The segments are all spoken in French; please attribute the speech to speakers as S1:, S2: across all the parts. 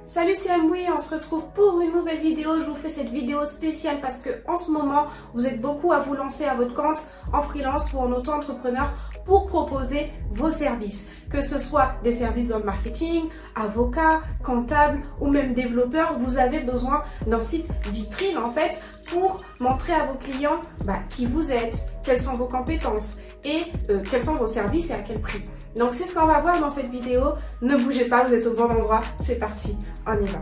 S1: Salut, c'est Amoué, on se retrouve pour une nouvelle vidéo. Je vous fais cette vidéo spéciale parce que en ce moment, vous êtes beaucoup à vous lancer à votre compte en freelance ou en auto-entrepreneur pour proposer vos services. Que ce soit des services dans le marketing, avocat, comptable ou même développeur, vous avez besoin d'un site vitrine en fait pour montrer à vos clients qui vous êtes, quelles sont vos compétences et quels sont vos services et à quel prix. Donc c'est ce qu'on va voir dans cette vidéo. Ne bougez pas, vous êtes au bon endroit. C'est parti, on y va.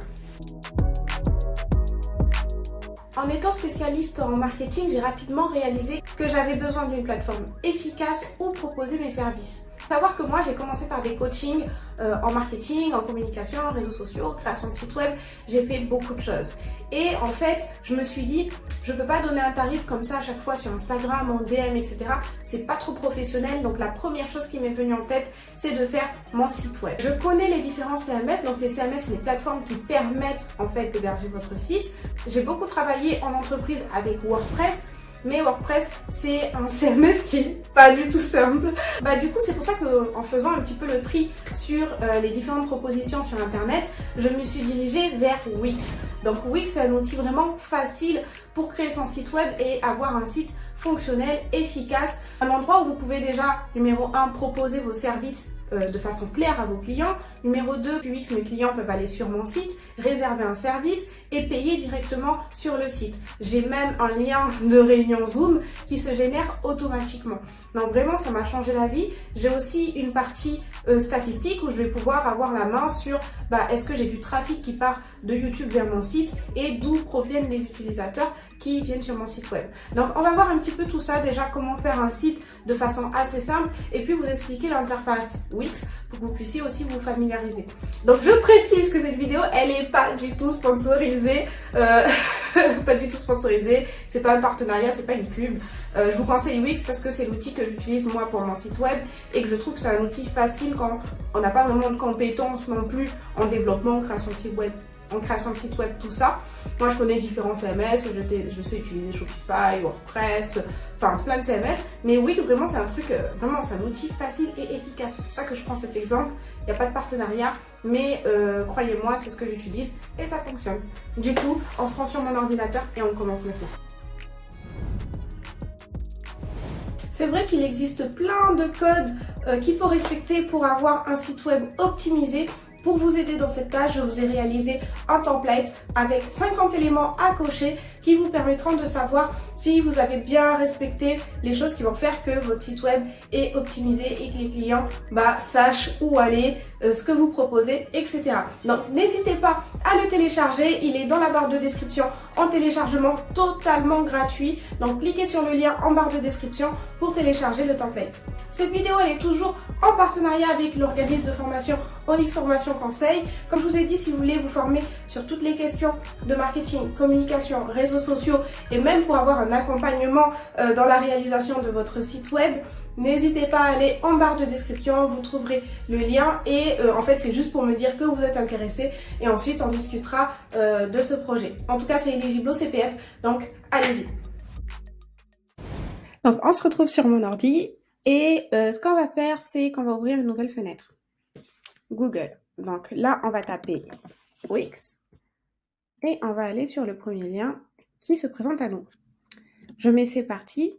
S1: En étant spécialiste en marketing, j'ai rapidement réalisé que j'avais besoin d'une plateforme efficace où proposer mes services. Faut savoir que moi, j'ai commencé par des coachings en marketing, en communication, en réseaux sociaux, création de sites web. J'ai fait beaucoup de choses. Et en fait, je me suis dit, je ne peux pas donner un tarif comme ça à chaque fois sur Instagram, en DM, etc. C'est pas trop professionnel. Donc la première chose qui m'est venue en tête, c'est de faire mon site web. Je connais les différents CMS. Donc les CMS, c'est les plateformes qui permettent en fait d'héberger votre site. J'ai beaucoup travaillé en entreprise avec WordPress. Mais WordPress, c'est un CMS qui est pas du tout simple. Du coup, c'est pour ça qu'en faisant un petit peu le tri sur les différentes propositions sur Internet, je me suis dirigée vers Wix. Donc Wix, c'est un outil vraiment facile pour créer son site web et avoir un site fonctionnel, efficace. Un endroit où vous pouvez déjà, numéro 1, proposer vos services de façon claire à vos clients. Numéro 2, Wix, mes clients peuvent aller sur mon site, réserver un service et payer directement sur le site. J'ai même un lien de réunion Zoom qui se génère automatiquement. Donc vraiment, ça m'a changé la vie. J'ai aussi une partie statistique où je vais pouvoir avoir la main sur est-ce que j'ai du trafic qui part de YouTube vers mon site et d'où proviennent les utilisateurs qui viennent sur mon site web. Donc on va voir un petit peu tout ça, déjà comment faire un site de façon assez simple et puis vous expliquer l'interface Wix pour que vous puissiez aussi vous familiariser. Donc je précise que cette vidéo, elle n'est pas du tout sponsorisée, pas du tout sponsorisée, c'est pas un partenariat, c'est pas une pub. Je vous conseille Wix parce que c'est l'outil que j'utilise moi pour mon site web et que je trouve que c'est un outil facile quand on n'a pas vraiment de compétences non plus en développement, en création de site web, tout ça. Moi je connais différents CMS, je sais utiliser Shopify, WordPress, enfin plein de CMS, mais Wix vraiment c'est un truc, vraiment c'est un outil facile et efficace. C'est pour ça que je prends cet exemple. Il n'y a pas de partenariat, mais croyez-moi, c'est ce que j'utilise et ça fonctionne. Du coup, on se rend sur mon ordinateur et on commence maintenant. C'est vrai qu'il existe plein de codes qu'il faut respecter pour avoir un site web optimisé. Pour vous aider dans cette tâche, je vous ai réalisé un template avec 50 éléments à cocher qui vous permettront de savoir si vous avez bien respecté les choses qui vont faire que votre site web est optimisé et que les clients sachent où aller, ce que vous proposez, etc. Donc n'hésitez pas à le télécharger, il est dans la barre de description en téléchargement totalement gratuit. Donc cliquez sur le lien en barre de description pour télécharger le template. Cette vidéo elle est toujours en partenariat avec l'organisme de formation Onyx Formation Conseil. Comme je vous ai dit, si vous voulez vous former sur toutes les questions de marketing, communication, réseaux sociaux et même pour avoir un accompagnement dans la réalisation de votre site web, n'hésitez pas à aller en barre de description, vous trouverez le lien et en fait c'est juste pour me dire que vous êtes intéressé et ensuite on discutera de ce projet. En tout cas c'est éligible au CPF, donc allez-y. Donc on se retrouve sur mon ordi et ce qu'on va faire c'est qu'on va ouvrir une nouvelle fenêtre. Google. Donc là on va taper Wix et on va aller sur le premier lien qui se présente à nous. Je mets c'est parti.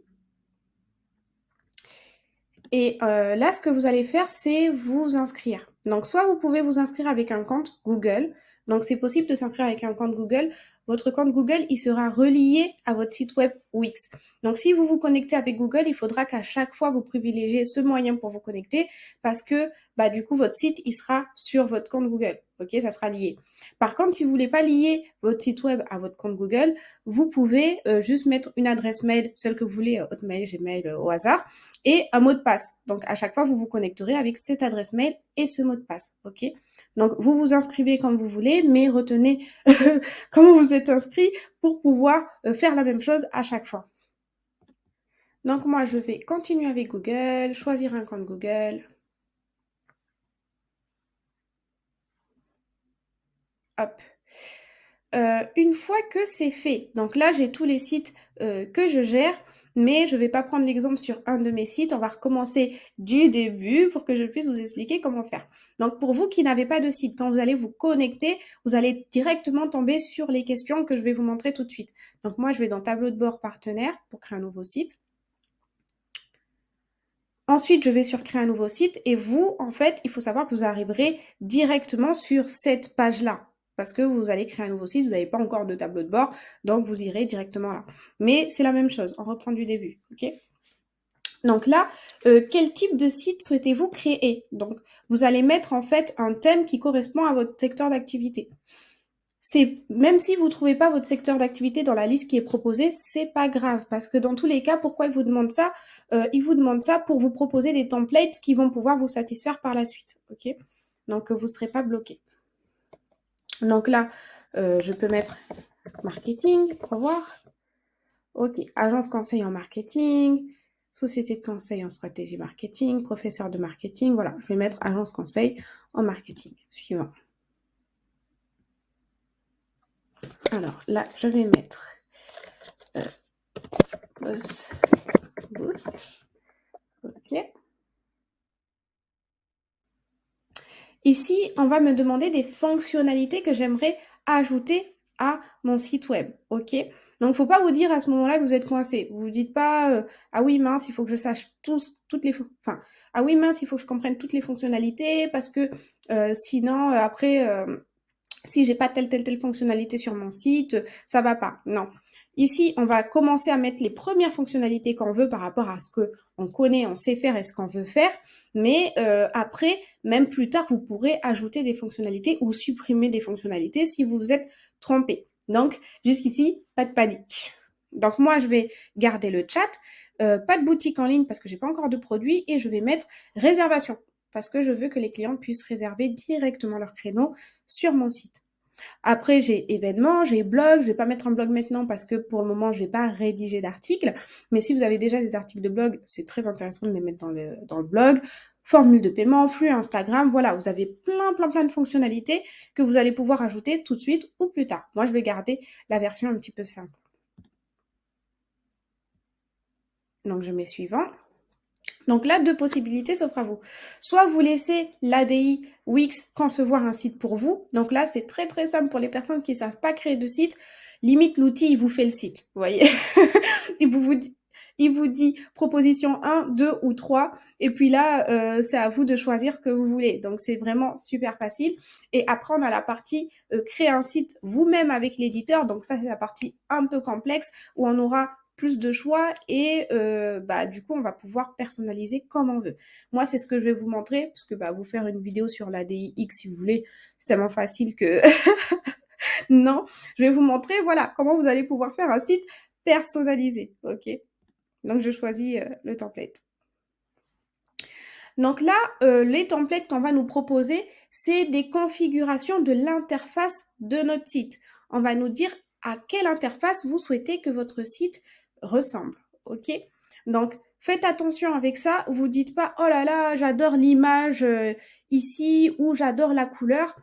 S1: Et là, ce que vous allez faire, c'est vous inscrire. Donc, soit vous pouvez vous inscrire avec un compte Google. Donc, c'est possible de s'inscrire avec un compte Google. Votre compte Google, il sera relié à votre site web Wix. Donc, si vous vous connectez avec Google, il faudra qu'à chaque fois, vous privilégiez ce moyen pour vous connecter parce que, du coup, votre site, il sera sur votre compte Google. Ok, ça sera lié. Par contre, si vous voulez pas lier votre site web à votre compte Google, vous pouvez juste mettre une adresse mail, celle que vous voulez, Hotmail, Gmail, au hasard, et un mot de passe. Donc, à chaque fois, vous vous connecterez avec cette adresse mail et ce mot de passe. Ok? Donc, vous vous inscrivez comme vous voulez, mais retenez comment vous êtes inscrit pour pouvoir faire la même chose à chaque fois. Donc, moi, je vais continuer avec Google, choisir un compte Google. Hop. Une fois que c'est fait, donc là, j'ai tous les sites que je gère. mais je ne vais pas prendre l'exemple sur un de mes sites. On va recommencer du début pour que je puisse vous expliquer comment faire. Donc, pour vous qui n'avez pas de site, quand vous allez vous connecter, vous allez directement tomber sur les questions que je vais vous montrer tout de suite. Donc, moi, je vais dans tableau de bord partenaire pour créer un nouveau site. Ensuite, je vais sur créer un nouveau site et vous, en fait, il faut savoir que vous arriverez directement sur cette page-là parce que vous allez créer un nouveau site, vous n'avez pas encore de tableau de bord, donc vous irez directement là. Mais c'est la même chose, on reprend du début, ok? Donc là, quel type de site souhaitez-vous créer? Donc, vous allez mettre en fait un thème qui correspond à votre secteur d'activité. Même si vous ne trouvez pas votre secteur d'activité dans la liste qui est proposée, c'est pas grave parce que dans tous les cas, pourquoi ils vous demandent ça? Ils vous demandent ça pour vous proposer des templates qui vont pouvoir vous satisfaire par la suite, ok? Donc vous ne serez pas bloqué. Donc là, je peux mettre marketing pour voir. Ok, agence conseil en marketing, société de conseil en stratégie marketing, professeur de marketing. Voilà, je vais mettre agence conseil en marketing. Suivant. Alors là, je vais mettre boost. Ok. Ici, on va me demander des fonctionnalités que j'aimerais ajouter à mon site web. Ok. Donc, il ne faut pas vous dire à ce moment-là que vous êtes coincé. Vous ne vous dites pas ah oui, mince, il faut que je sache toutes les... Enfin, ah oui, mince, il faut que je comprenne toutes les fonctionnalités parce que sinon, après... si j'ai pas telle fonctionnalité sur mon site, ça va pas. Non. Ici, on va commencer à mettre les premières fonctionnalités qu'on veut par rapport à ce qu'on connaît, on sait faire et ce qu'on veut faire. Mais après, même plus tard, vous pourrez ajouter des fonctionnalités ou supprimer des fonctionnalités si vous vous êtes trompé. Donc, jusqu'ici, pas de panique. Donc, moi, je vais garder le chat. Pas de boutique en ligne parce que j'ai pas encore de produit et je vais mettre réservation parce que je veux que les clients puissent réserver directement leur créneau sur mon site. Après, j'ai événements, j'ai blog. Je vais pas mettre un blog maintenant parce que pour le moment, je vais pas rédiger d'articles. Mais si vous avez déjà des articles de blog, c'est très intéressant de les mettre dans le blog. Formule de paiement, flux Instagram, voilà, vous avez plein de fonctionnalités que vous allez pouvoir ajouter tout de suite ou plus tard. Moi, je vais garder la version un petit peu simple. Donc, je mets suivant. Donc là, deux possibilités s'offrent à vous. Soit vous laissez l'ADI Wix concevoir un site pour vous. Donc là, c'est très simple pour les personnes qui ne savent pas créer de site. Limite, l'outil, il vous fait le site. Vous voyez il vous dit proposition 1, 2 ou 3. Et puis là, c'est à vous de choisir ce que vous voulez. Donc, c'est vraiment super facile. Et après, on a la partie créer un site vous-même avec l'éditeur. Donc ça, c'est la partie un peu complexe où on aura plus de choix et du coup, on va pouvoir personnaliser comme on veut. Moi, c'est ce que je vais vous montrer parce que vous faire une vidéo sur l'ADI X si vous voulez, c'est tellement facile que non. Je vais vous montrer, voilà, comment vous allez pouvoir faire un site personnalisé, ok? Donc, je choisis le template. Donc là, les templates qu'on va nous proposer, c'est des configurations de l'interface de notre site. On va nous dire à quelle interface vous souhaitez que votre site ressemble, ok? Donc, faites attention avec ça. Vous dites pas, oh là là, j'adore l'image ici ou j'adore la couleur.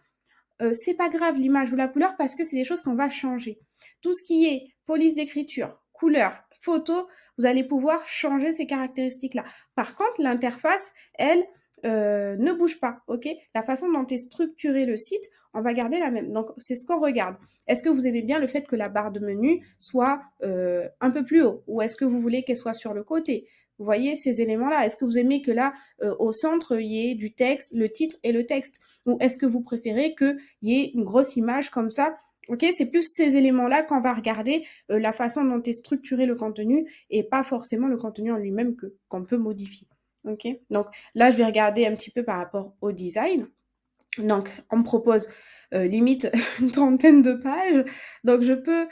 S1: C'est pas grave l'image ou la couleur parce que c'est des choses qu'on va changer. Tout ce qui est police d'écriture, couleur, photo, vous allez pouvoir changer ces caractéristiques-là. Par contre, l'interface, elle, ne bouge pas, ok? La façon dont est structuré le site, on va garder la même. Donc, c'est ce qu'on regarde. Est-ce que vous aimez bien le fait que la barre de menu soit un peu plus haut? Ou est-ce que vous voulez qu'elle soit sur le côté? Vous voyez ces éléments-là? Est-ce que vous aimez que là, au centre, il y ait du texte, le titre et le texte? Ou est-ce que vous préférez qu'il y ait une grosse image comme ça? Ok, c'est plus ces éléments-là qu'on va regarder, la façon dont est structuré le contenu et pas forcément le contenu en lui-même qu'on peut modifier. Ok, donc là, je vais regarder un petit peu par rapport au design. Donc, on me propose limite une trentaine de pages. Donc, je peux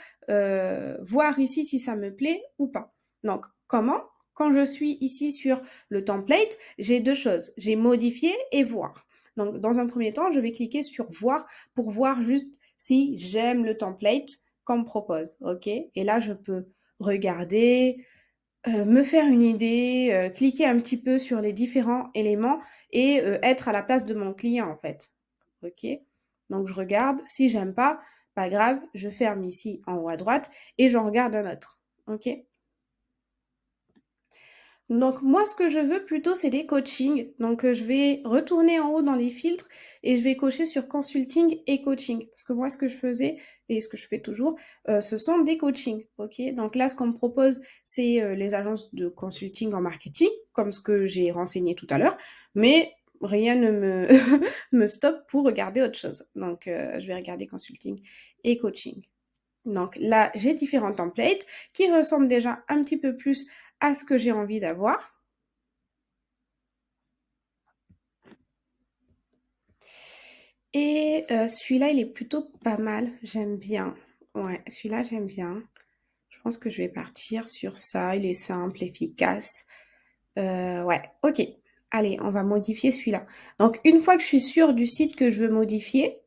S1: voir ici si ça me plaît ou pas. Donc, comment? Quand je suis ici sur le template, j'ai deux choses. J'ai modifier et voir. Donc, dans un premier temps, je vais cliquer sur voir pour voir juste si j'aime le template qu'on me propose. OK? Et là, je peux regarder, me faire une idée, cliquer un petit peu sur les différents éléments et être à la place de mon client, en fait. OK? Donc, je regarde. Si j'aime pas grave, je ferme ici en haut à droite et j'en regarde un autre. OK? Donc moi, ce que je veux plutôt, c'est des coachings. Donc je vais retourner en haut dans les filtres et je vais cocher sur consulting et coaching. Parce que moi, ce que je faisais et ce que je fais toujours, ce sont des coachings. Ok. Donc là, ce qu'on me propose, c'est les agences de consulting en marketing, comme ce que j'ai renseigné tout à l'heure. Mais rien ne me me stoppe pour regarder autre chose. Donc je vais regarder consulting et coaching. Donc là, j'ai différents templates qui ressemblent déjà un petit peu plus à ce que j'ai envie d'avoir. Et celui-là, il est plutôt pas mal. J'aime bien. Ouais, celui-là, j'aime bien. Je pense que je vais partir sur ça. Il est simple, efficace. Ouais, ok. Allez, on va modifier celui-là. Donc, une fois que je suis sûre du site que je veux modifier,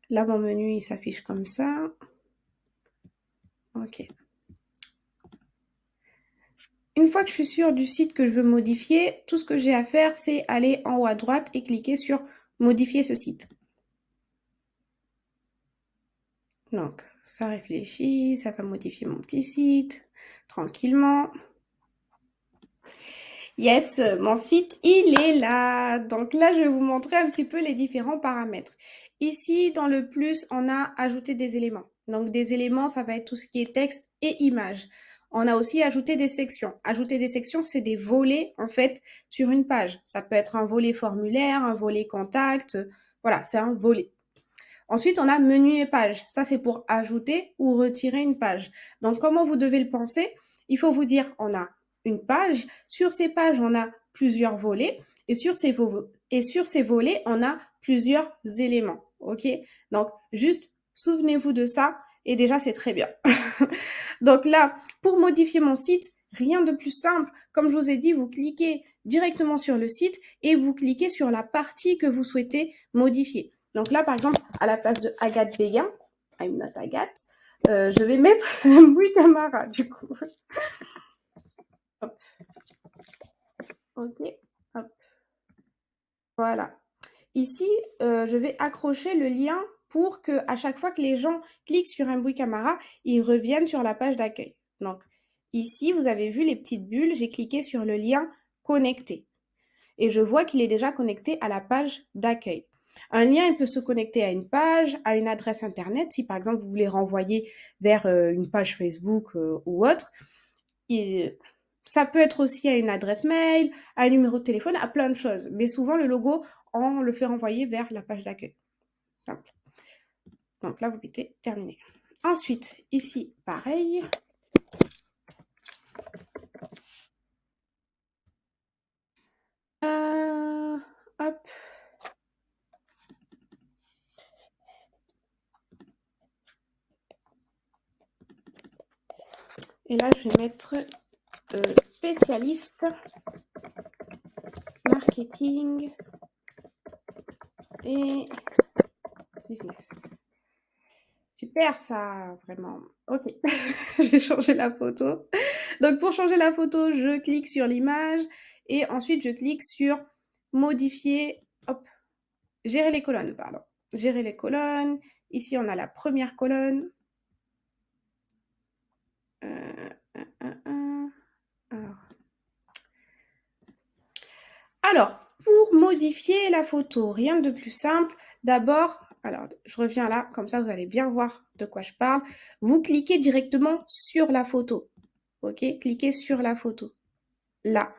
S1: là, mon menu, il s'affiche comme ça. Ok. Une fois que je suis sûre du site que je veux modifier, tout ce que j'ai à faire, c'est aller en haut à droite et cliquer sur modifier ce site. Donc, ça réfléchit, ça va modifier mon petit site tranquillement. Yes, mon site, il est là. Donc là, je vais vous montrer un petit peu les différents paramètres. Ici, dans le plus, on a ajouté des éléments. Donc des éléments, ça va être tout ce qui est texte et images. On a aussi ajouté des sections. Ajouter des sections, c'est des volets, en fait, sur une page. Ça peut être un volet formulaire, un volet contact. Voilà, c'est un volet. Ensuite, on a menu et page. Ça, c'est pour ajouter ou retirer une page. Donc, comment vous devez le penser? Il faut vous dire, on a une page. Sur ces pages, on a plusieurs volets. Et sur ces volets, on a plusieurs éléments. OK? Donc, juste souvenez-vous de ça. Et déjà, c'est très bien. Donc là, pour modifier mon site, rien de plus simple. Comme je vous ai dit, vous cliquez directement sur le site et vous cliquez sur la partie que vous souhaitez modifier. Donc là, par exemple, à la place de Agathe Béguin, I'm not Agathe, je vais mettre Boui Camara, du coup. Hop. Ok. Hop. Voilà. Ici, je vais accrocher le lien pour que à chaque fois que les gens cliquent sur un Boui Camara, ils reviennent sur la page d'accueil. Donc, ici, vous avez vu les petites bulles, j'ai cliqué sur le lien connecter. Et je vois qu'il est déjà connecté à la page d'accueil. Un lien, il peut se connecter à une page, à une adresse internet. Si par exemple vous voulez renvoyer vers une page Facebook ou autre, ça peut être aussi à une adresse mail, à un numéro de téléphone, à plein de choses. Mais souvent le logo, on le fait renvoyer vers la page d'accueil. Simple. Donc là, vous mettez terminé. Ensuite, ici, pareil. Hop. Et là, je vais mettre spécialiste marketing et business. Super ça, vraiment. Ok, je vais changer la photo. Donc pour changer la photo, je clique sur l'image et ensuite je clique sur modifier, hop, gérer les colonnes, pardon. Gérer les colonnes. Ici, on a la première colonne. Alors, pour modifier la photo, rien de plus simple. D'abord, alors je reviens là, comme ça vous allez bien voir de quoi je parle. Vous cliquez directement sur la photo. Ok, cliquez sur la photo. Là.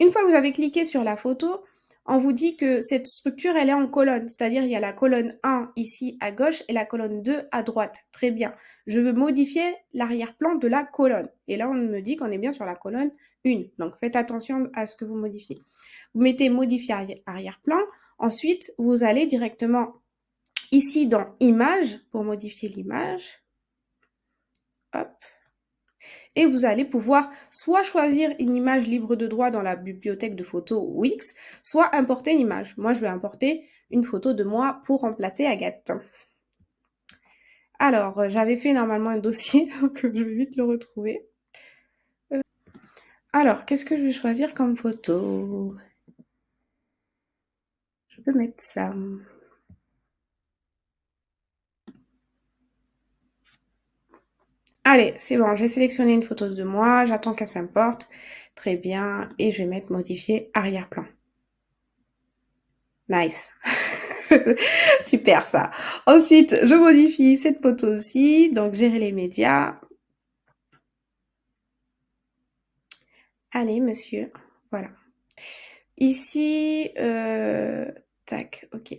S1: Une fois que vous avez cliqué sur la photo, on vous dit que cette structure, elle est en colonne. C'est-à-dire, il y a la colonne 1 ici à gauche et la colonne 2 à droite. Très bien. Je veux modifier l'arrière-plan de la colonne. Et là, on me dit qu'on est bien sur la colonne 1. Donc, faites attention à ce que vous modifiez. Vous mettez modifier arrière-plan. Ensuite, vous allez directement ici dans image pour modifier l'image. Hop. Et vous allez pouvoir soit choisir une image libre de droit dans la bibliothèque de photos Wix, soit importer une image. Moi, je vais importer une photo de moi pour remplacer Agathe. Alors, j'avais fait normalement un dossier, donc je vais vite le retrouver. Alors, qu'est-ce que je vais choisir comme photo? Je peux mettre ça. Allez, c'est bon, j'ai sélectionné une photo de moi, j'attends qu'elle s'importe. Très bien, et je vais mettre modifier arrière-plan. Nice. Super ça. Ensuite, je modifie cette photo aussi, donc gérer les médias. Allez, monsieur, voilà. Ici, tac, ok.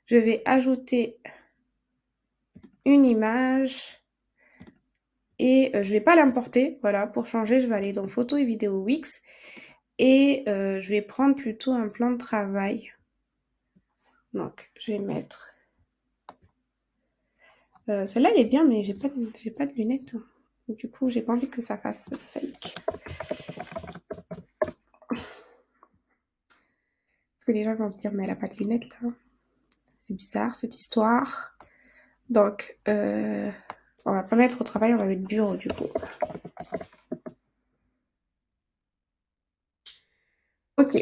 S1: Je vais ajouter une image et je vais pas l'importer. Voilà, pour changer, je vais aller dans photo et vidéo Wix et je vais prendre plutôt un plan de travail. Donc, je vais mettre. Celle-là, elle est bien, mais j'ai pas de lunettes. Du coup, j'ai pas envie que ça fasse fake. Parce que les gens vont se dire, mais elle a pas de lunettes là. C'est bizarre cette histoire. Donc, on va pas mettre au travail, on va mettre bureau du coup. Ok.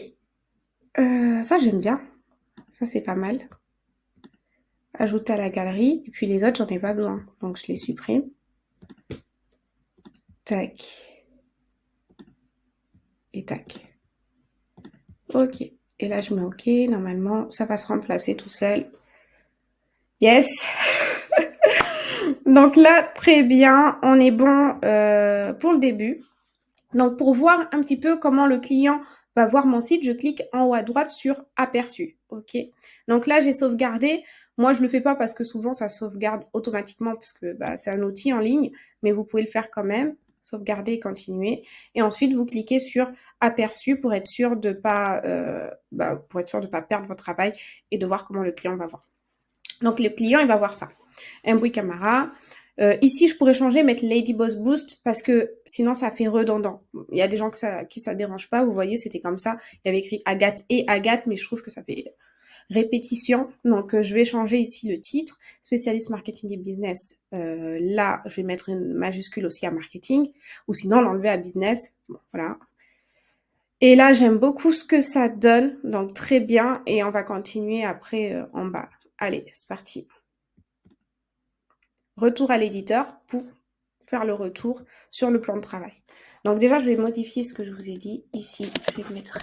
S1: Ça, j'aime bien. Ça, c'est pas mal. Ajouter à la galerie. Et puis les autres, j'en ai pas besoin. Donc, je les supprime. Tac. Et tac. Ok. Et là, je mets OK. Normalement, ça va se remplacer tout seul. Yes. Donc là, très bien. On est bon pour le début. Donc, pour voir un petit peu comment le client va voir mon site, je clique en haut à droite sur aperçu. OK. Donc là, j'ai sauvegardé. Moi, je le fais pas parce que souvent, ça sauvegarde automatiquement parce que c'est un outil en ligne, mais vous pouvez le faire quand même. Sauvegarder et continuer. Et ensuite, vous cliquez sur aperçu pour être sûr de pas, pas perdre votre travail et de voir comment le client va voir. Donc, le client, il va voir ça. Un bruit Camara. Ici, je pourrais changer, mettre Lady Boss Boost parce que sinon, ça fait redondant. Il y a des gens qui ça dérange pas. Vous voyez, c'était comme ça. Il y avait écrit Agathe et Agathe, mais je trouve que ça fait répétition. Donc, je vais changer ici le titre. Spécialiste marketing et business. Là, je vais mettre une majuscule aussi à marketing. Ou sinon, l'enlever à business. Bon, voilà. Et là, j'aime beaucoup ce que ça donne. Donc, très bien. Et on va continuer après en bas. Allez, c'est parti. Retour à l'éditeur pour faire le retour sur le plan de travail. Donc déjà, je vais modifier ce que je vous ai dit. Ici, je vais mettre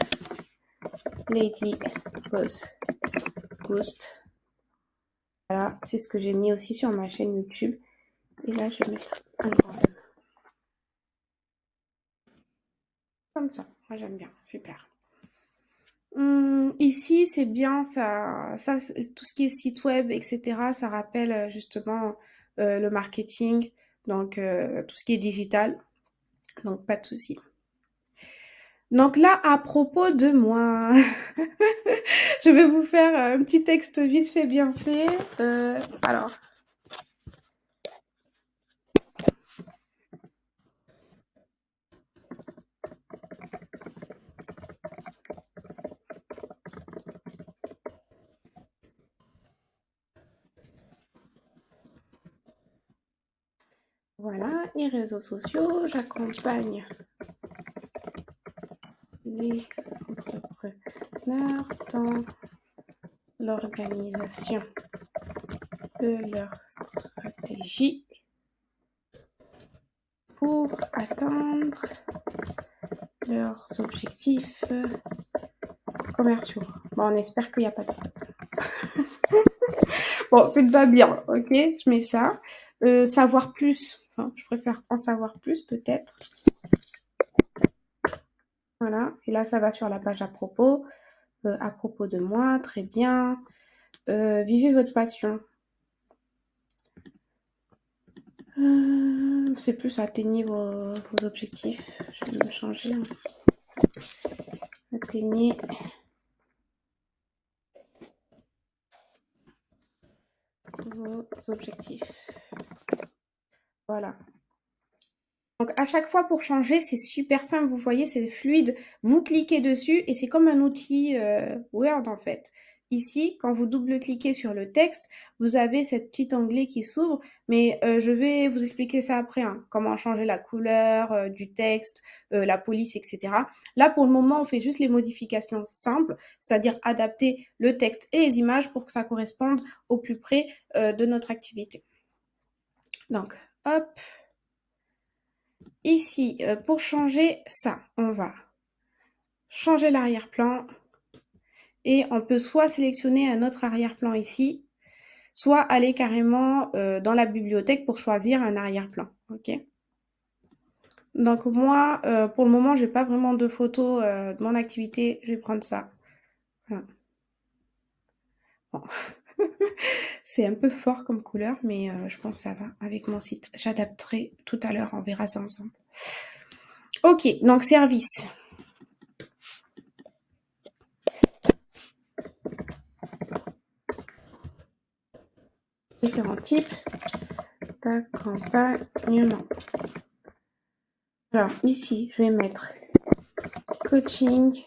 S1: Lady Boss Boost. Voilà, c'est ce que j'ai mis aussi sur ma chaîne YouTube. Et là, je vais mettre un grand M. Comme ça. Moi, j'aime bien. Super. Ici, c'est bien, tout ce qui est site web, etc., ça rappelle justement le marketing, donc tout ce qui est digital. Donc, pas de souci. Donc là, à propos de moi, je vais vous faire un petit texte vite fait, bien fait. Alors. Voilà, les réseaux sociaux, j'accompagne les entrepreneurs dans l'organisation de leur stratégie pour atteindre leurs objectifs commerciaux. Bon, on espère qu'il n'y a pas de faute. Bon, c'est pas bien, ok? Je mets ça. Savoir plus. Enfin, je préfère en savoir plus, peut-être. Voilà. Et là, ça va sur la page à propos. À propos de moi, très bien. Vivez votre passion. C'est plus atteignez vos objectifs. Je vais me changer. Atteignez vos objectifs. Voilà. Donc à chaque fois pour changer, c'est super simple. Vous voyez, c'est fluide. Vous cliquez dessus et c'est comme un outil Word en fait. Ici, quand vous double-cliquez sur le texte, vous avez cette petite onglet qui s'ouvre, mais je vais vous expliquer ça après, hein, comment changer la couleur du texte, la police, etc. Là, pour le moment, on fait juste les modifications simples, c'est-à-dire adapter le texte et les images pour que ça corresponde au plus près de notre activité. Donc, hop. Ici, pour changer ça, on va changer l'arrière-plan. Et on peut soit sélectionner un autre arrière-plan ici, soit aller carrément dans la bibliothèque pour choisir un arrière-plan. Ok. Donc moi, pour le moment, j'ai pas vraiment de photos de mon activité. Je vais prendre ça. Voilà. Bon. C'est un peu fort comme couleur, mais je pense que ça va avec mon site. J'adapterai tout à l'heure, on verra ça ensemble. Ok, donc service. Différents types d'accompagnement. Alors ici, je vais mettre coaching.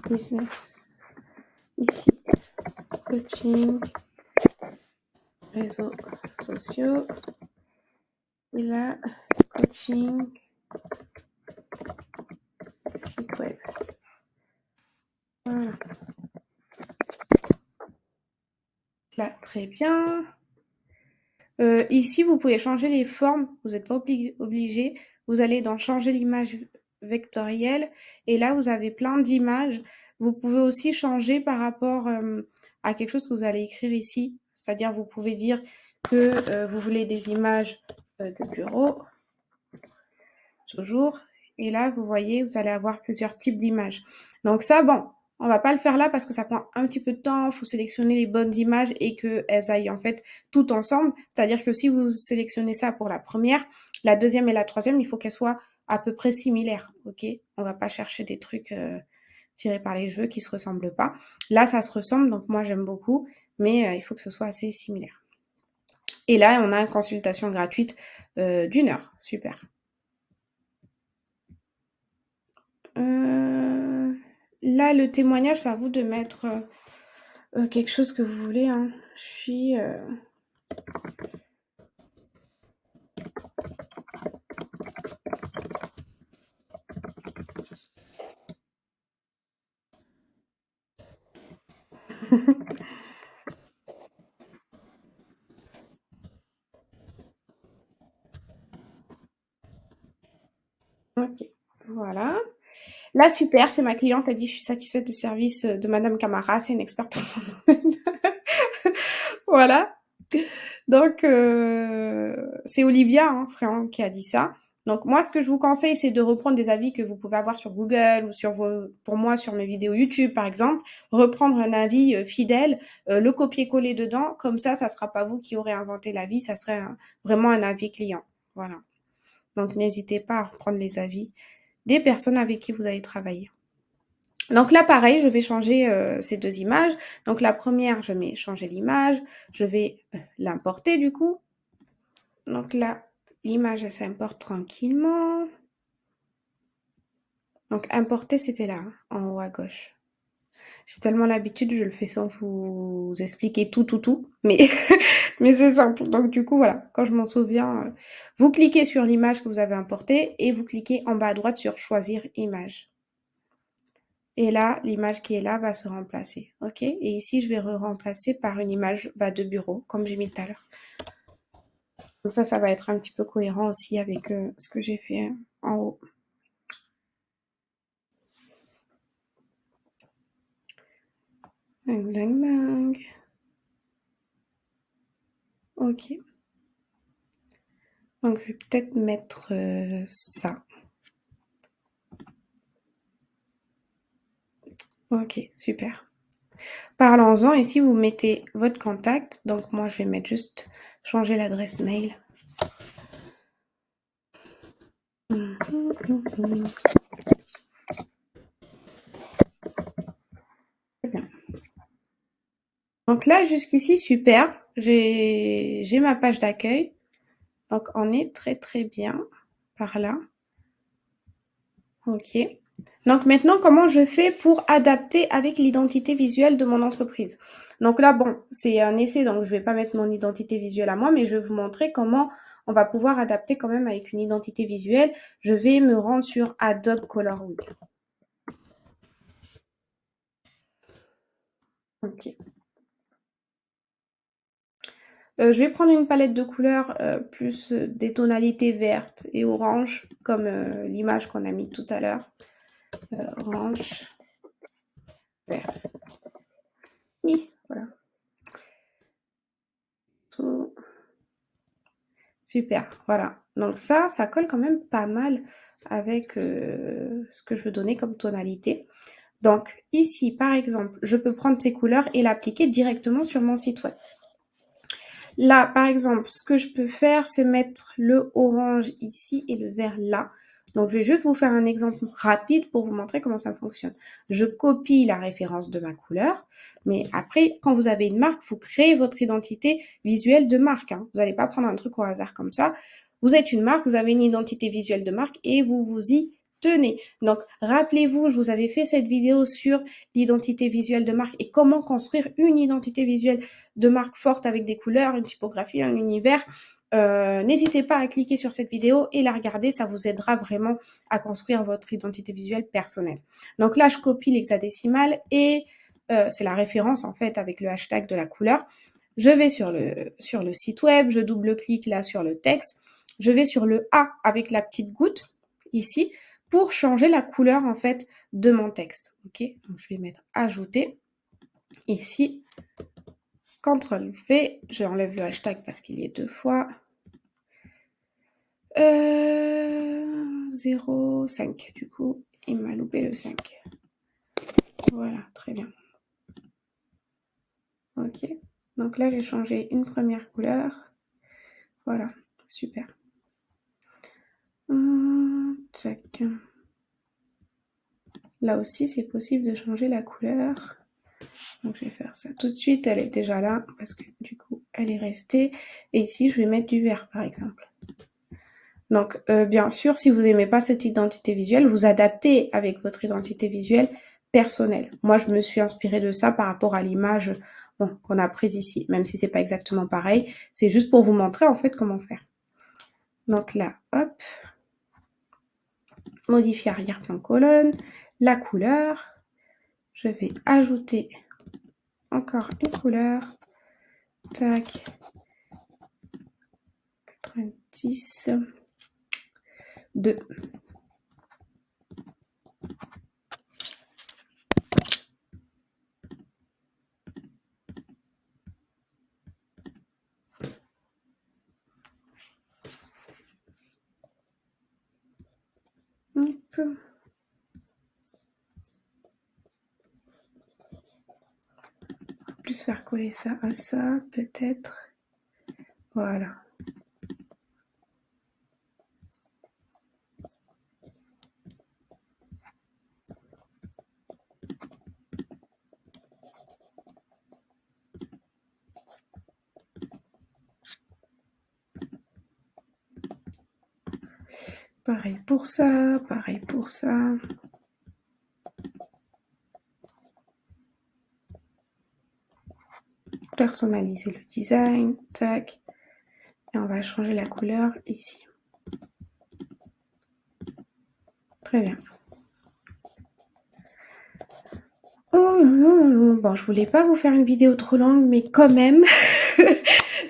S1: Business. Ici, coaching, réseaux sociaux. Et là, coaching, site web. Voilà. Là, très bien. Ici, vous pouvez changer les formes. Vous n'êtes pas obligé. Vous allez dans changer l'image vectorielle. Et là, vous avez plein d'images. Vous pouvez aussi changer par rapport à quelque chose que vous allez écrire ici. C'est-à-dire, vous pouvez dire que vous voulez des images de bureau. Toujours. Et là, vous voyez, vous allez avoir plusieurs types d'images. Donc ça, bon, on va pas le faire là parce que ça prend un petit peu de temps. Il faut sélectionner les bonnes images et qu'elles aillent en fait tout ensemble. C'est-à-dire que si vous sélectionnez ça pour la première, la deuxième et la troisième, il faut qu'elles soient à peu près similaires. Ok, on va pas chercher des trucs tirés par les cheveux qui se ressemblent pas. Là, ça se ressemble, donc moi j'aime beaucoup, mais il faut que ce soit assez similaire. Et là, on a une consultation gratuite d'1 heure. Super. Là, le témoignage, c'est à vous de mettre quelque chose que vous voulez. Hein. Je suis... Ok, voilà. Là, super, c'est ma cliente, elle dit je suis satisfaite des services de Madame Camara, c'est une experte en son domaine. Voilà. Donc, c'est Olivia, hein, vraiment, qui a dit ça. Donc, moi, ce que je vous conseille, c'est de reprendre des avis que vous pouvez avoir sur Google ou sur pour moi, sur mes vidéos YouTube, par exemple. Reprendre un avis fidèle, le copier-coller dedans. Comme ça sera pas vous qui aurez inventé l'avis, ça serait vraiment un avis client. Voilà. Donc, n'hésitez pas à reprendre les avis des personnes avec qui vous allez travailler. Donc là, pareil, je vais changer ces deux images. Donc la première, je vais changer l'image. Je vais l'importer du coup. Donc là, l'image, elle s'importe tranquillement. Donc importer, c'était là, hein, en haut à gauche. J'ai tellement l'habitude, je le fais sans vous expliquer tout. Mais, mais c'est simple. Donc du coup, voilà, quand je m'en souviens, vous cliquez sur l'image que vous avez importée et vous cliquez en bas à droite sur choisir image. Et là, l'image qui est là va se remplacer. OK? Et ici, je vais remplacer par une image de bureau, comme j'ai mis tout à l'heure. Comme ça va être un petit peu cohérent aussi avec ce que j'ai fait en haut. Ding, ding, ding. OK. Donc, je vais peut-être mettre ça. OK, super. Parlons-en, ici, vous mettez votre contact. Donc, moi, je vais mettre juste changer l'adresse mail. Bien. Donc là, jusqu'ici, super. J'ai ma page d'accueil. Donc, on est très bien par là. OK. Donc, maintenant, comment je fais pour adapter avec l'identité visuelle de mon entreprise? Donc là, bon, c'est un essai, donc je vais pas mettre mon identité visuelle à moi, mais je vais vous montrer comment on va pouvoir adapter quand même avec une identité visuelle. Je vais me rendre sur Adobe Color Wheel. Ok. Je vais prendre une palette de couleurs plus des tonalités vertes et orange, comme l'image qu'on a mis tout à l'heure. Orange, vert. Et voilà. Tout. Super, voilà. Donc ça colle quand même pas mal avec ce que je veux donner comme tonalité. Donc ici, par exemple, je peux prendre ces couleurs et l'appliquer directement sur mon site web. Là, par exemple, ce que je peux faire, c'est mettre le orange ici et le vert là. Donc, je vais juste vous faire un exemple rapide pour vous montrer comment ça fonctionne. Je copie la référence de ma couleur, mais après, quand vous avez une marque, vous créez votre identité visuelle de marque. Hein. Vous n'allez pas prendre un truc au hasard comme ça. Vous êtes une marque, vous avez une identité visuelle de marque et vous vous y tenez. Donc, rappelez-vous, je vous avais fait cette vidéo sur l'identité visuelle de marque et comment construire une identité visuelle de marque forte avec des couleurs, une typographie, un univers. N'hésitez pas à cliquer sur cette vidéo et la regarder, ça vous aidera vraiment à construire votre identité visuelle personnelle. Donc là, je copie l'hexadécimal et c'est la référence en fait avec le hashtag de la couleur. Je vais sur le site web, je double-clique là sur le texte, je vais sur le A avec la petite goutte ici pour changer la couleur en fait de mon texte. Ok, donc je vais mettre ajouter ici. CTRL V, j'enlève le hashtag parce qu'il y est deux fois. 0,5 du coup, il m'a loupé le 5. Voilà, très bien. Ok, donc là j'ai changé une première couleur. Voilà, super. Check. Là aussi c'est possible de changer la couleur. Donc je vais faire ça tout de suite, elle est déjà là parce que du coup elle est restée. Et ici je vais mettre du vert par exemple. Donc bien sûr, si vous n'aimez pas cette identité visuelle, vous adaptez avec votre identité visuelle personnelle. Moi je me suis inspirée de ça par rapport à l'image qu'on a prise ici, même si c'est pas exactement pareil, c'est juste pour vous montrer en fait comment faire. Donc là, hop, modifier arrière-plan colonne, la couleur, je vais ajouter encore une couleur, tac, 90, 2. Hop. Plus faire coller ça à ça, peut-être. Voilà. Pareil pour ça, pareil pour ça. Personnaliser le design, tac. Et on va changer la couleur ici. Très bien. Oh, bon, je voulais pas vous faire une vidéo trop longue, mais quand même,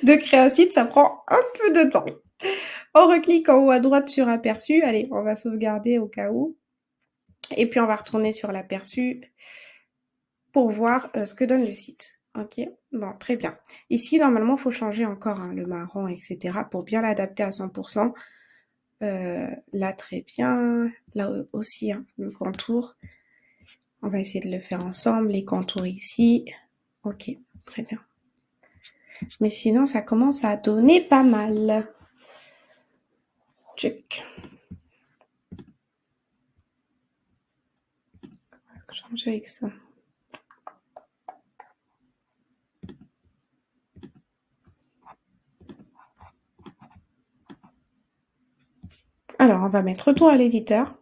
S1: de créer un site, ça prend un peu de temps. On reclique en haut à droite sur aperçu. Allez, on va sauvegarder au cas où. Et puis, on va retourner sur l'aperçu pour voir ce que donne le site. Ok, bon, très bien. Ici, normalement, il faut changer encore le marron, etc. pour bien l'adapter à 100%. Là, très bien. Là aussi, hein, le contour. On va essayer de le faire ensemble. Les contours ici. Ok, très bien. Mais sinon, ça commence à donner pas mal. Check. On va changer avec ça. Alors, on va mettre retour à l'éditeur.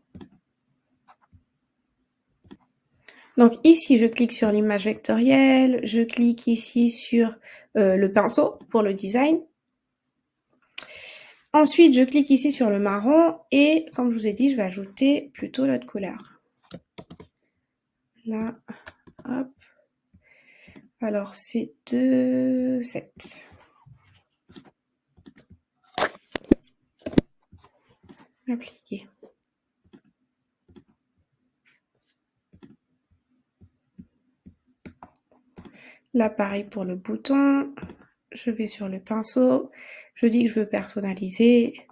S1: Donc ici, je clique sur l'image vectorielle, je clique ici sur le pinceau pour le design. Ensuite, je clique ici sur le marron et comme je vous ai dit, je vais ajouter plutôt l'autre couleur. Là, hop. Alors, c'est 2, 7. Appliquer. Là, pareil pour le bouton. Je vais sur le pinceau. Je dis que je veux personnaliser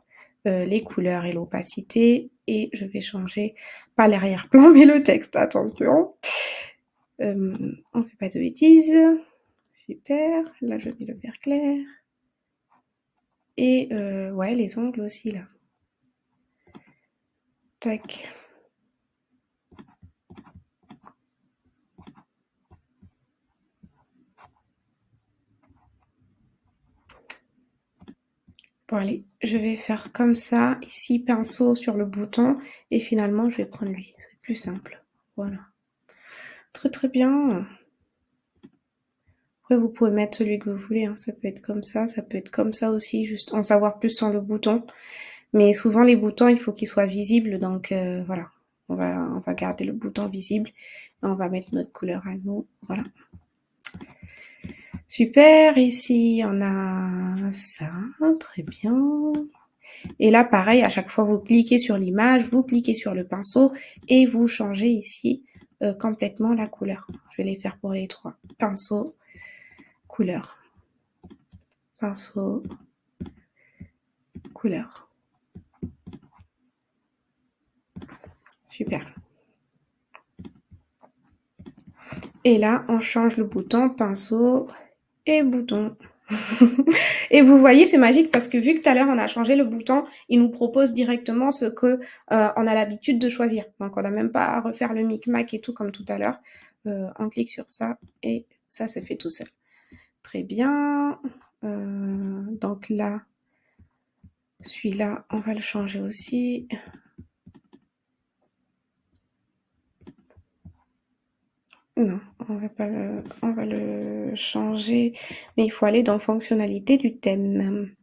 S1: les couleurs et l'opacité. Et je vais changer, pas l'arrière-plan, mais le texte. Attention. On fait pas de bêtises. Super. Là, je mets le vert clair. Et ouais, les ongles aussi, là. Tac. Bon, allez, je vais faire comme ça. Ici, pinceau sur le bouton. Et finalement, je vais prendre lui. C'est plus simple. Voilà. Très, très bien. Après, vous pouvez mettre celui que vous voulez. Hein. Ça peut être comme ça peut être comme ça aussi. Juste en savoir plus sur le bouton. Mais souvent, les boutons, il faut qu'ils soient visibles. Donc, voilà. On va garder le bouton visible. Et on va mettre notre couleur à nous. Voilà. Super, ici on a ça, très bien. Et là pareil, à chaque fois vous cliquez sur l'image, vous cliquez sur le pinceau et vous changez ici complètement la couleur. Je vais les faire pour les trois. Pinceau, couleur. Pinceau, couleur. Super. Et là, on change le bouton pinceau et bouton. Et vous voyez, c'est magique parce que vu que tout à l'heure on a changé le bouton, il nous propose directement ce que on a l'habitude de choisir. Donc on n'a même pas à refaire le micmac et tout comme tout à l'heure. On clique sur ça et ça se fait tout seul. Très bien. Donc là, celui-là, on va le changer aussi. Non, on va le changer, mais il faut aller dans fonctionnalité du thème.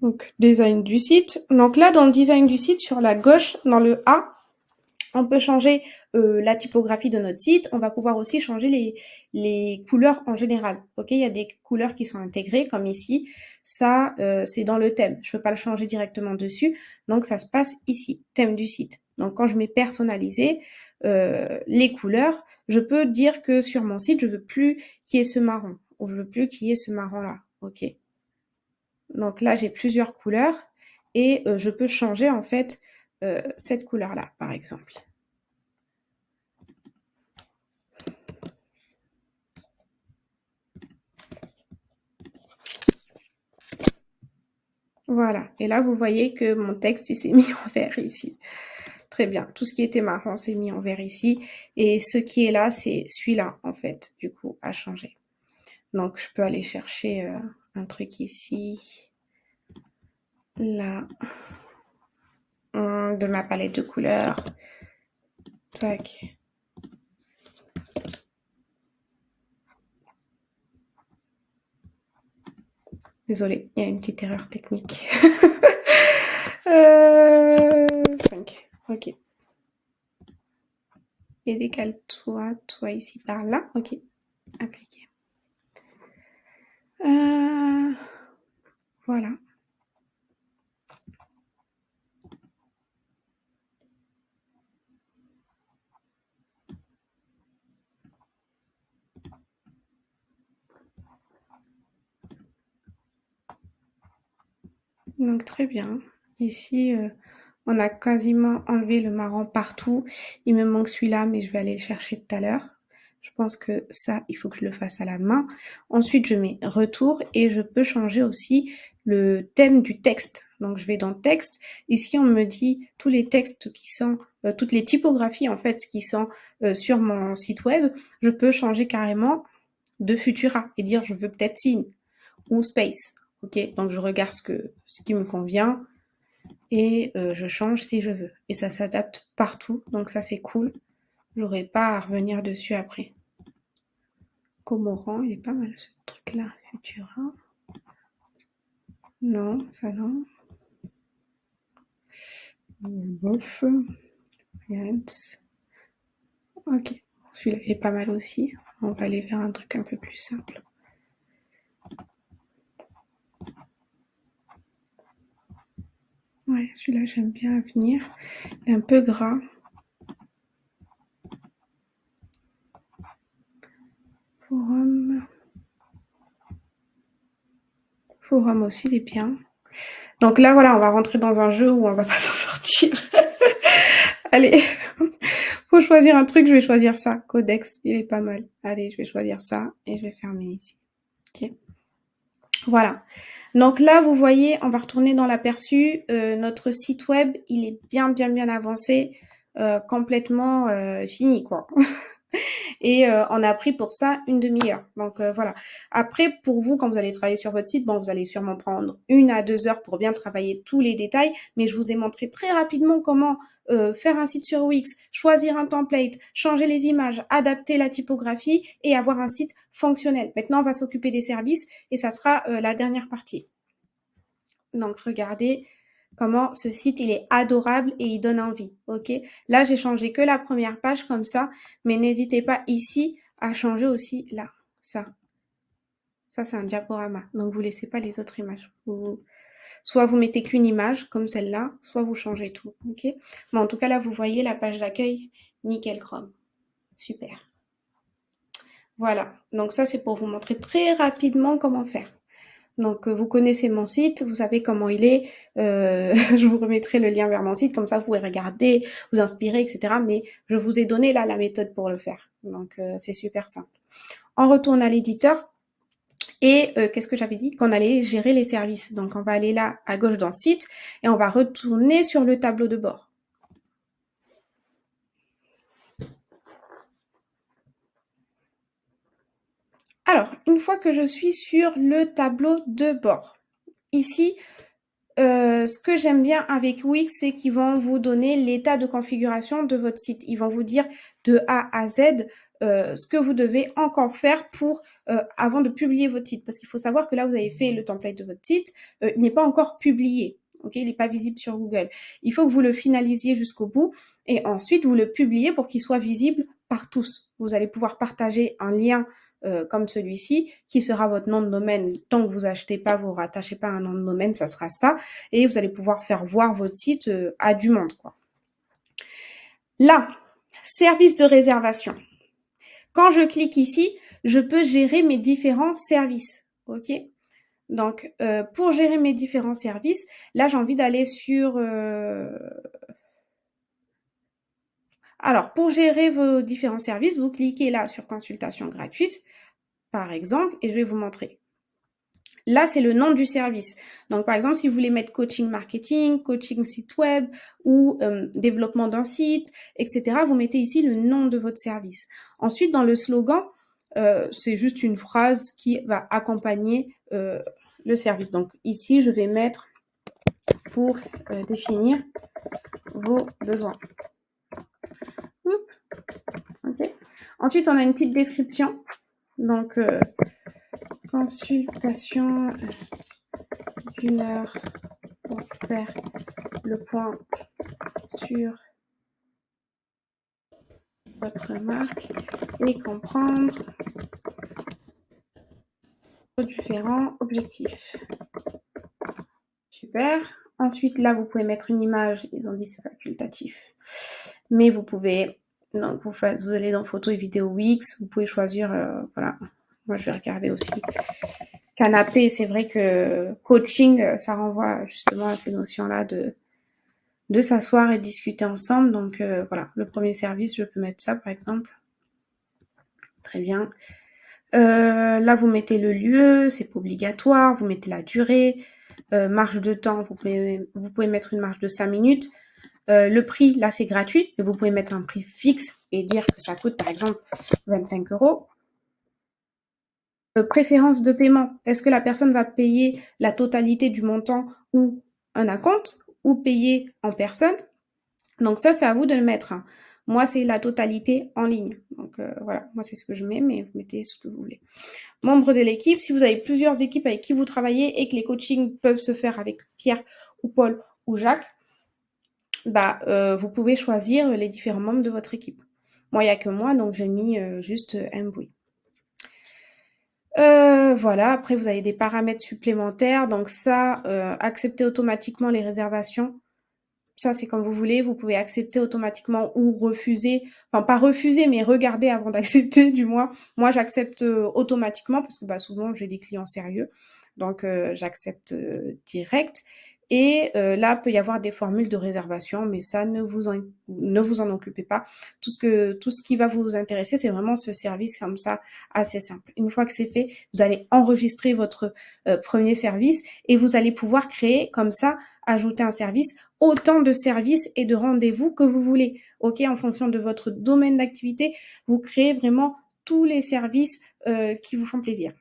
S1: Donc, design du site. Donc là, dans le design du site, sur la gauche, dans le A, on peut changer la typographie de notre site. On va pouvoir aussi changer les couleurs en général. Ok, il y a des couleurs qui sont intégrées, comme ici. Ça, c'est dans le thème. Je peux pas le changer directement dessus. Donc, ça se passe ici, thème du site. Donc, quand je mets personnaliser les couleurs, je peux dire que sur mon site, je veux plus qu'il y ait ce marron ou je veux plus qu'il y ait ce marron-là. Ok. Donc là, j'ai plusieurs couleurs et je peux changer en fait cette couleur-là, par exemple. Voilà. Et là, vous voyez que mon texte, il s'est mis en vert ici. Très bien. Tout ce qui était marron s'est mis en vert ici. Et ce qui est là, c'est celui-là, en fait, du coup, à changer. Donc, je peux aller chercher un truc ici. Là. De ma palette de couleurs. Tac. Désolée, il y a une petite erreur technique. 5. Ok. Et décale-toi, toi ici par là. Ok. Appliquer. Voilà. Donc très bien. Ici, on a quasiment enlevé le marron partout. Il me manque celui-là, mais je vais aller le chercher tout à l'heure. Je pense que ça, il faut que je le fasse à la main. Ensuite, je mets retour et je peux changer aussi le thème du texte. Donc, je vais dans texte. Ici, on me dit tous les textes qui sont, toutes les typographies en fait qui sont sur mon site web. Je peux changer carrément de Futura et dire je veux peut-être signe ou space. Ok, donc je regarde ce qui me convient et je change si je veux. Et ça s'adapte partout, donc ça c'est cool. J'aurais pas à revenir dessus après. Comoran, il est pas mal ce truc-là. Futura. Non, ça non. Bof. Ok, celui-là est pas mal aussi. On va aller vers un truc un peu plus simple. Ouais, celui-là, j'aime bien à venir. Il est un peu gras. Forum aussi, il est bien. Donc là, voilà, on va rentrer dans un jeu où on va pas s'en sortir. Allez, faut choisir un truc, je vais choisir ça. Codex, il est pas mal. Allez, je vais choisir ça et je vais fermer ici. Ok. Voilà. Donc là, vous voyez, on va retourner dans l'aperçu. Notre site web, il est bien avancé, complètement fini, quoi. Et on a pris pour ça une demi-heure. Donc voilà. Après, pour vous, quand vous allez travailler sur votre site, bon, vous allez sûrement prendre 1 à 2 heures pour bien travailler tous les détails, mais je vous ai montré très rapidement comment faire un site sur Wix, choisir un template, changer les images, adapter la typographie et avoir un site fonctionnel. Maintenant, on va s'occuper des services et ça sera la dernière partie. Donc, regardez comment ce site, il est adorable et il donne envie, ok? Là, j'ai changé que la première page comme ça, mais n'hésitez pas ici à changer aussi là, ça. Ça, c'est un diaporama, donc vous laissez pas les autres images. Soit vous mettez qu'une image, comme celle-là, soit vous changez tout, ok? Mais en tout cas, là, vous voyez la page d'accueil, nickel chrome. Super. Voilà, donc ça, c'est pour vous montrer très rapidement comment faire. Donc, vous connaissez mon site, vous savez comment il est. Je vous remettrai le lien vers mon site, comme ça vous pouvez regarder, vous inspirer, etc. Mais je vous ai donné là la méthode pour le faire. Donc, c'est super simple. On retourne à l'éditeur. Et qu'est-ce que j'avais dit? Qu'on allait gérer les services. Donc, on va aller là à gauche dans site et on va retourner sur le tableau de bord. Alors, une fois que je suis sur le tableau de bord, ici, ce que j'aime bien avec Wix, c'est qu'ils vont vous donner l'état de configuration de votre site. Ils vont vous dire de A à Z ce que vous devez encore faire pour avant de publier votre site. Parce qu'il faut savoir que là, vous avez fait le template de votre site, il n'est pas encore publié. Okay, il n'est pas visible sur Google. Il faut que vous le finalisiez jusqu'au bout et ensuite vous le publiez pour qu'il soit visible par tous. Vous allez pouvoir partager un lien comme celui-ci, qui sera votre nom de domaine. Tant que vous achetez pas, vous rattachez pas un nom de domaine, ça sera ça. Et vous allez pouvoir faire voir votre site à du monde, quoi. Là, service de réservation. Quand je clique ici, je peux gérer mes différents services. OK? Donc, pour gérer mes différents services, là, j'ai envie d'aller sur... Alors, pour gérer vos différents services, vous cliquez là sur consultation gratuite, par exemple, et je vais vous montrer. Là, c'est le nom du service. Donc, par exemple, si vous voulez mettre coaching marketing, coaching site web ou développement d'un site, etc., vous mettez ici le nom de votre service. Ensuite, dans le slogan, c'est juste une phrase qui va accompagner le service. Donc, ici, je vais mettre pour définir vos besoins. Okay. Ensuite, on a une petite description. Donc, consultation d'une heure pour faire le point sur votre marque et comprendre vos différents objectifs. Super. Ensuite, là, vous pouvez mettre une image. Ils ont dit c'est facultatif. Mais vous pouvez, donc vous allez dans photo et vidéo Wix. Vous pouvez choisir, voilà. Moi, je vais regarder aussi. Canapé, c'est vrai que coaching, ça renvoie justement à ces notions-là de s'asseoir et discuter ensemble. Donc, voilà, le premier service, je peux mettre ça, par exemple. Très bien. Là, vous mettez le lieu, c'est pas obligatoire. Vous mettez la durée. Marge de temps, vous pouvez mettre une marge de 5 minutes. Le prix, là, c'est gratuit. Mais vous pouvez mettre un prix fixe et dire que ça coûte, par exemple, 25 €. Préférence de paiement. Est-ce que la personne va payer la totalité du montant ou un acompte ou payer en personne? Donc ça, c'est à vous de le mettre. Hein. Moi, c'est la totalité en ligne. Donc voilà, moi, c'est ce que je mets, mais vous mettez ce que vous voulez. Membre de l'équipe, si vous avez plusieurs équipes avec qui vous travaillez et que les coachings peuvent se faire avec Pierre ou Paul ou Jacques, bah, vous pouvez choisir les différents membres de votre équipe. Moi, il n'y a que moi, donc j'ai mis juste Mbui. Voilà, après vous avez des paramètres supplémentaires, donc ça, accepter automatiquement les réservations. Ça, c'est comme vous voulez. Vous pouvez accepter automatiquement ou refuser. Enfin, pas refuser, mais regarder avant d'accepter, du moins. Moi, j'accepte automatiquement parce que bah, souvent, j'ai des clients sérieux. Donc, j'accepte direct. Et là, peut y avoir des formules de réservation, mais ça, ne vous en occupez pas. Tout ce qui va vous intéresser, c'est vraiment ce service comme ça, assez simple. Une fois que c'est fait, vous allez enregistrer votre premier service et vous allez pouvoir créer comme ça, ajouter un service, autant de services et de rendez-vous que vous voulez. OK, en fonction de votre domaine d'activité, vous créez vraiment tous les services qui vous font plaisir.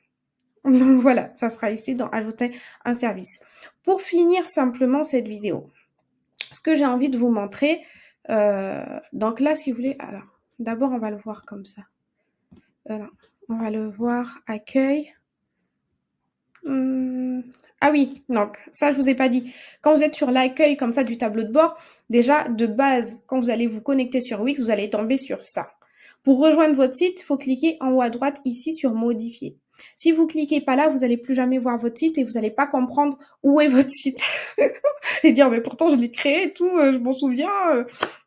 S1: Donc voilà, ça sera ici dans ajouter un service. Pour finir simplement cette vidéo, ce que j'ai envie de vous montrer, donc là, si vous voulez, alors d'abord on va le voir comme ça. Voilà, on va le voir accueil. Ah oui, donc ça je vous ai pas dit. Quand vous êtes sur l'accueil comme ça du tableau de bord, déjà de base, quand vous allez vous connecter sur Wix, vous allez tomber sur ça. Pour rejoindre votre site, il faut cliquer en haut à droite ici sur modifier. Si vous cliquez pas là, vous allez plus jamais voir votre site et vous n'allez pas comprendre où est votre site. Et dire mais pourtant je l'ai créé et tout, je m'en souviens,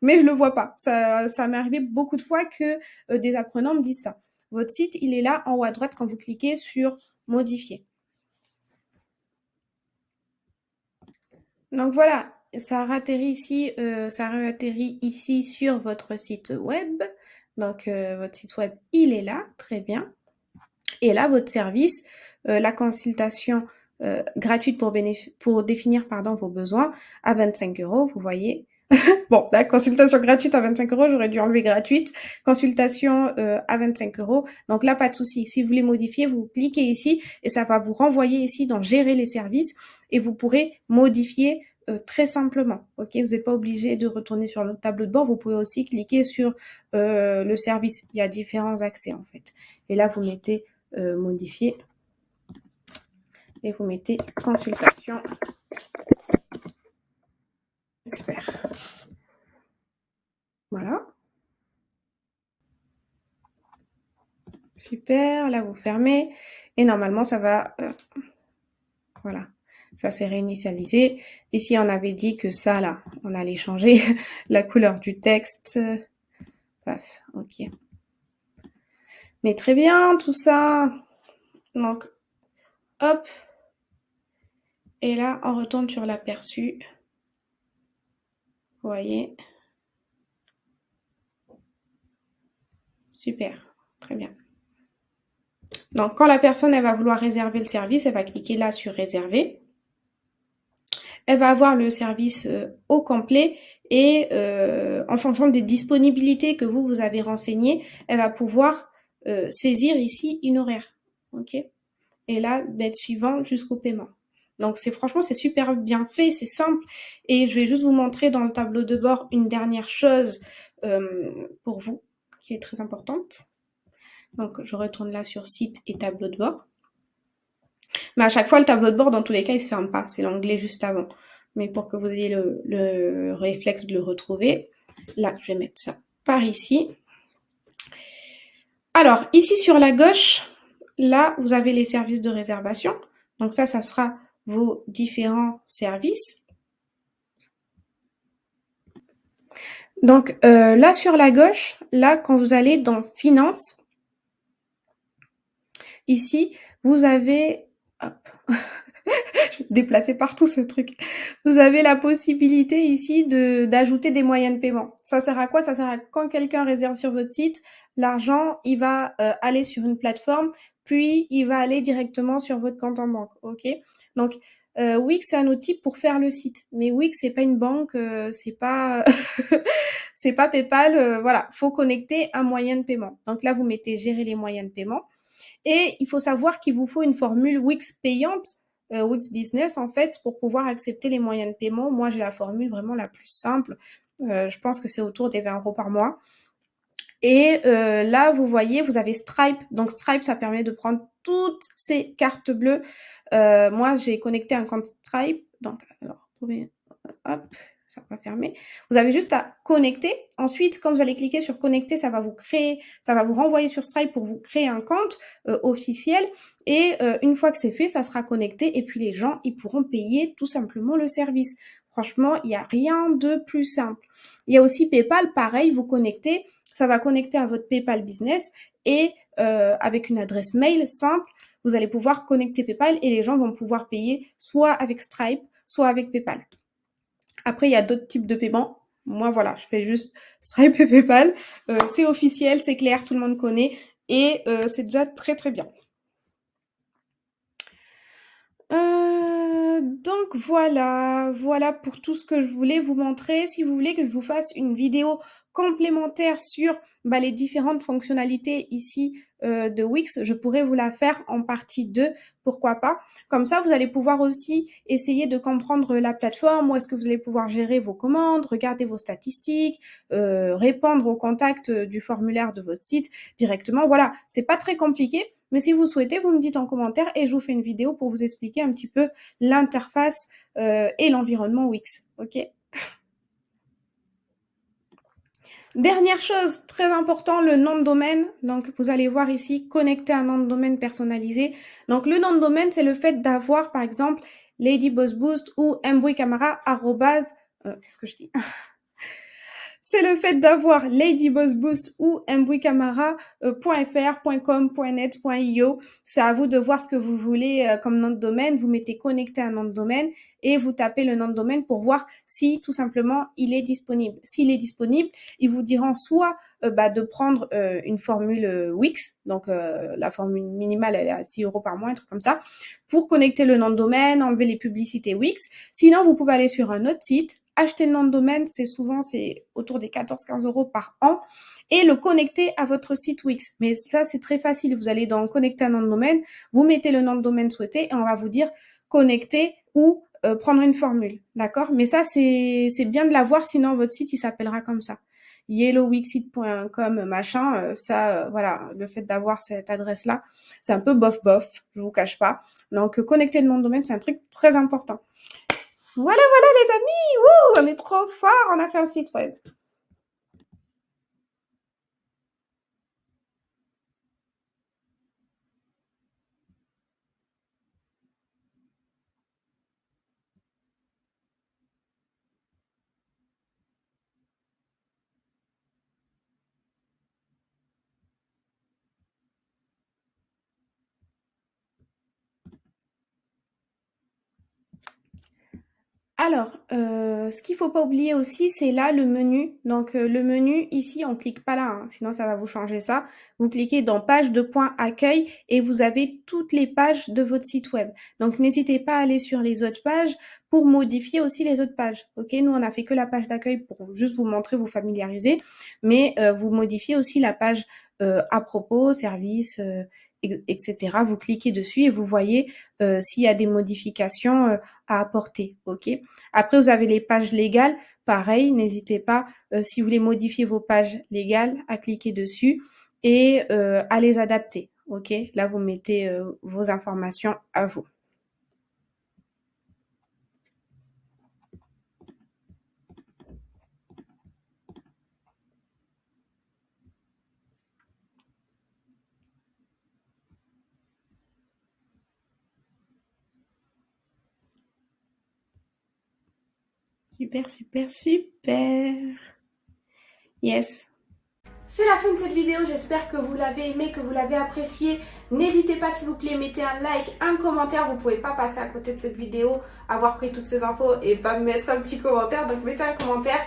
S1: mais je le vois pas. Ça m'est arrivé beaucoup de fois que des apprenants me disent ça. Votre site, il est là en haut à droite quand vous cliquez sur modifier. Donc voilà, ça atterrit ici sur votre site web. Donc votre site web, il est là, très bien. Et là, votre service, la consultation gratuite pour définir vos besoins à 25 €, vous voyez. Bon, la consultation gratuite à 25 €, j'aurais dû enlever gratuite. Consultation à 25 €. Donc là, pas de souci. Si vous voulez modifier, vous cliquez ici et ça va vous renvoyer ici dans gérer les services et vous pourrez modifier très simplement. Ok, vous n'êtes pas obligé de retourner sur le tableau de bord. Vous pouvez aussi cliquer sur le service. Il y a différents accès en fait. Et là, vous mettez modifier et vous mettez consultation expert. Voilà. Super, là vous fermez et normalement ça va, voilà, ça s'est réinitialisé. Ici on avait dit que ça là, on allait changer la couleur du texte. Paf, ok. Mais très bien tout ça. Donc, hop. Et là on retourne sur l'aperçu. Vous voyez. Super, très bien. Donc, quand la personne, elle va vouloir réserver le service, elle va cliquer là sur réserver. Elle va avoir le service au complet et en fonction des disponibilités que vous avez renseignées, elle va pouvoir saisir ici une horaire. Ok. Et là, mettre suivant jusqu'au paiement. Donc, franchement, c'est super bien fait, c'est simple. Et je vais juste vous montrer dans le tableau de bord une dernière chose pour vous qui est très importante. Donc, je retourne là sur site et tableau de bord. Mais à chaque fois, le tableau de bord, dans tous les cas, il ne se ferme pas. C'est l'onglet juste avant. Mais pour que vous ayez le réflexe de le retrouver, là, je vais mettre ça par ici. Alors, ici sur la gauche, là, vous avez les services de réservation. Donc ça sera vos différents services. Donc là, sur la gauche, là, quand vous allez dans Finances, ici, vous avez... Hop. Je vais déplacer partout ce truc. Vous avez la possibilité ici d'ajouter des moyens de paiement. Ça sert à quoi? Ça sert à quand quelqu'un réserve sur votre site, l'argent, il va aller sur une plateforme, puis il va aller directement sur votre compte en banque. Ok. Donc Wix, c'est un outil pour faire le site, mais Wix, c'est pas une banque, c'est pas c'est pas PayPal. Voilà, faut connecter un moyen de paiement. Donc là, vous mettez gérer les moyens de paiement. Et il faut savoir qu'il vous faut une formule Wix payante, Wix Business en fait, pour pouvoir accepter les moyens de paiement. Moi, j'ai la formule vraiment la plus simple. Je pense que c'est autour des 20 € par mois. Et là, vous voyez, vous avez Stripe. Donc Stripe, ça permet de prendre toutes ces cartes bleues. Moi, j'ai connecté un compte Stripe. Donc, alors, hop, ça va fermer. Vous avez juste à connecter. Ensuite, quand vous allez cliquer sur connecter, ça va vous renvoyer sur Stripe pour vous créer un compte officiel. Et une fois que c'est fait, ça sera connecté et puis les gens, ils pourront payer tout simplement le service. Franchement, il n'y a rien de plus simple. Il y a aussi PayPal, pareil, vous connectez, ça va connecter à votre PayPal Business et avec une adresse mail simple, vous allez pouvoir connecter PayPal et les gens vont pouvoir payer soit avec Stripe, soit avec PayPal. Après, il y a d'autres types de paiements. Moi, voilà, je fais juste Stripe et PayPal. C'est officiel, c'est clair, tout le monde connaît et c'est déjà très très bien. Donc voilà pour tout ce que je voulais vous montrer. Si vous voulez que je vous fasse une vidéo complémentaire sur les différentes fonctionnalités ici de Wix, je pourrais vous la faire en partie 2, pourquoi pas. Comme ça, vous allez pouvoir aussi essayer de comprendre la plateforme, où est-ce que vous allez pouvoir gérer vos commandes, regarder vos statistiques, répondre aux contacts du formulaire de votre site directement. Voilà, c'est pas très compliqué. Mais si vous souhaitez, vous me dites en commentaire et je vous fais une vidéo pour vous expliquer un petit peu l'interface et l'environnement Wix. Ok. Dernière chose très importante, le nom de domaine. Donc, vous allez voir ici, connecter un nom de domaine personnalisé. Donc, le nom de domaine, c'est le fait d'avoir, par exemple, Lady Boss Boost ou mbouicamara, qu'est-ce que je dis? C'est le fait d'avoir ladybossboost ou mbouicamara.fr, .com, .net, .io. C'est à vous de voir ce que vous voulez comme nom de domaine. Vous mettez connecter un nom de domaine et vous tapez le nom de domaine pour voir si tout simplement il est disponible. S'il est disponible, ils vous diront soit de prendre une formule Wix, donc la formule minimale elle est à 6 € par mois, un truc comme ça, pour connecter le nom de domaine, enlever les publicités Wix. Sinon, vous pouvez aller sur un autre site, acheter le nom de domaine, c'est autour des 14-15 € par an, et le connecter à votre site Wix. Mais ça, c'est très facile. Vous allez dans connecter un nom de domaine, vous mettez le nom de domaine souhaité et on va vous dire connecter ou prendre une formule. D'accord? Mais ça, c'est bien de l'avoir, sinon votre site, il s'appellera comme ça. yellowwixit.com machin, voilà, le fait d'avoir cette adresse-là, c'est un peu bof, je vous cache pas. Donc, connecter le nom de domaine, c'est un truc très important. Voilà les amis, wouh, on est trop fort, on a fait un site web. Alors, ce qu'il faut pas oublier aussi, c'est là le menu. Donc, le menu, ici, on clique pas là, hein, sinon ça va vous changer ça. Vous cliquez dans page de accueil et vous avez toutes les pages de votre site web. Donc, n'hésitez pas à aller sur les autres pages pour modifier aussi les autres pages. Ok, nous, on a fait que la page d'accueil pour juste vous montrer, vous familiariser, mais vous modifiez aussi la page à propos, service, etc. Vous cliquez dessus et vous voyez s'il y a des modifications à apporter. Ok. Après, vous avez les pages légales. Pareil, n'hésitez pas, si vous voulez modifier vos pages légales, à cliquer dessus et à les adapter. Ok. Là, vous mettez vos informations à vous. Super. Yes. C'est la fin de cette vidéo, j'espère que vous l'avez aimé, que vous l'avez apprécié. N'hésitez pas s'il vous plaît, mettez un like, un commentaire, vous ne pouvez pas passer à côté de cette vidéo, avoir pris toutes ces infos et pas me mettre un petit commentaire, donc mettez un commentaire.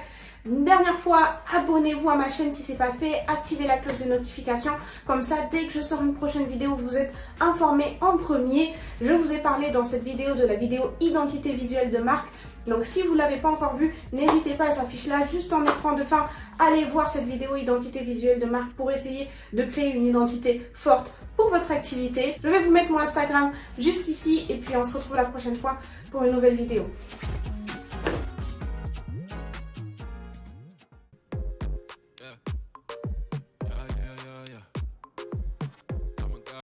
S1: Une dernière fois, abonnez-vous à ma chaîne si ce n'est pas fait, activez la cloche de notification, comme ça dès que je sors une prochaine vidéo, vous êtes informés en premier. Je vous ai parlé dans cette vidéo de la vidéo identité visuelle de marque. Donc si vous ne l'avez pas encore vue, n'hésitez pas, elle s'affiche là juste en écran de fin. Allez voir cette vidéo identité visuelle de marque pour essayer de créer une identité forte pour votre activité. Je vais vous mettre mon Instagram juste ici et puis on se retrouve la prochaine fois pour une nouvelle vidéo.